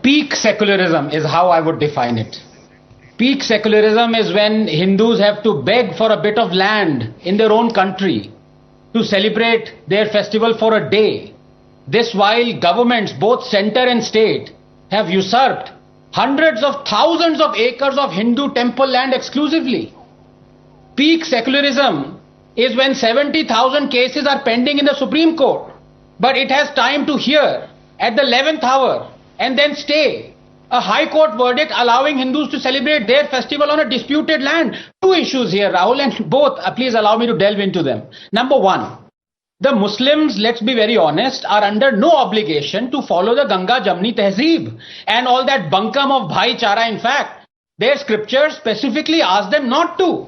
Peak secularism is how I would define it. Peak secularism is when Hindus have to beg for a bit of land in their own country to celebrate their festival for a day. This while governments, both center and state, have usurped hundreds of thousands of acres of Hindu temple land exclusively. Peak secularism is when 70,000 cases are pending in the Supreme Court, but it has time to hear at the 11th hour and then stay a High Court verdict allowing Hindus to celebrate their festival on a disputed land. Two issues here, Rahul, and both, please allow me to delve into them. Number one, the Muslims, let's be very honest, are under no obligation to follow the Ganga Jamni Tehzeeb and all that bunkum of Bhaichara. In fact, their scriptures specifically ask them not to.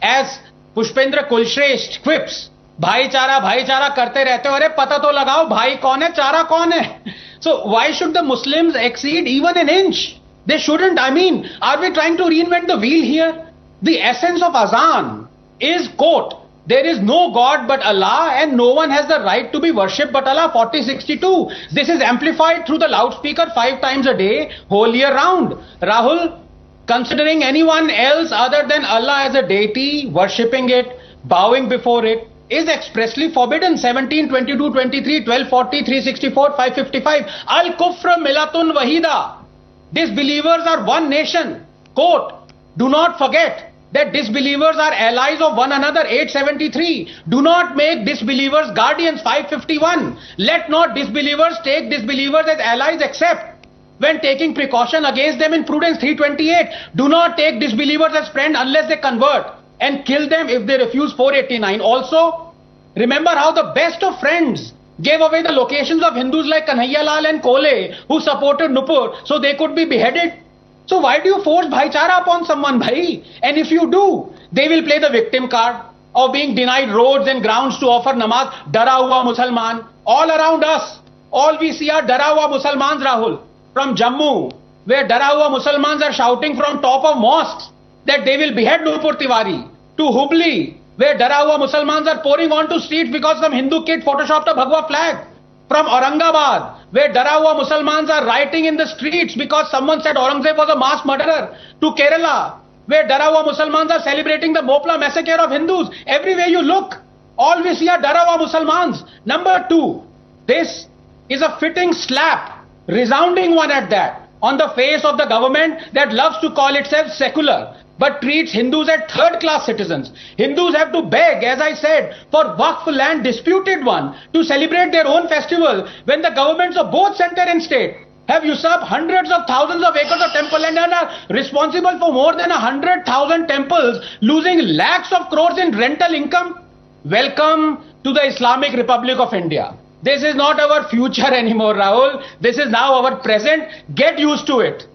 As Pushpendra Kulshresht quips, Bhaichara, Bhaichara karte rehte ho, arey pata to lagao, bhai kaun hai, chara kaun hai? So why should the Muslims exceed even an inch? They shouldn't. I mean, are we trying to reinvent the wheel here? The essence of Azan is, quote, there is no God but Allah and no one has the right to be worshipped but Allah, 4062. This is amplified through the loudspeaker 5 times a day, whole year round. Rahul, considering anyone else other than Allah as a deity, worshipping it, bowing before it, is expressly forbidden. 17, 22, 23, 12, 40, 364, 555. Al-Kufra Milatun Wahida. Disbelievers are one nation. Quote, do not forget that disbelievers are allies of one another. 873. Do not make disbelievers guardians. 551. Let not disbelievers take disbelievers as allies except when taking precaution against them in prudence. 328. Do not take disbelievers as friends unless they convert and kill them if they refuse. 489. Also, remember how the best of friends gave away the locations of Hindus like Kanhaiya Lal and Kole who supported Nupur so they could be beheaded. So why do you force Bhaichara upon someone, bhai? And if you do, they will play the victim card of being denied roads and grounds to offer namaz. Dara hua Musalman. All around us, all we see are Dara hua Musalmans, Rahul. From Jammu, where Dara hua Musalmans are shouting from top of mosques that they will behead Nupur Tiwari. To Hubli, where Dara hua Musalmans are pouring onto streets because some Hindu kid photoshopped a Bhagwa flag. From Aurangabad, where Dara hua Musalmans are rioting in the streets because someone said Aurangzeb was a mass murderer. To Kerala, where Dara hua Musalmans are celebrating the Mopla massacre of Hindus. Everywhere you look, all we see are Dara hua Musalmans. Number two, this is a fitting slap, resounding one at that, on the face of the government that loves to call itself secular, but treats Hindus as third-class citizens. Hindus have to beg, as I said, for Waqf land, disputed one, to celebrate their own festival when the governments of both center and state have usurped hundreds of thousands of acres of temple land and are responsible for more than 100,000 temples, losing lakhs of crores in rental income. Welcome to the Islamic Republic of India. This is not our future anymore, Rahul. This is now our present. Get used to it.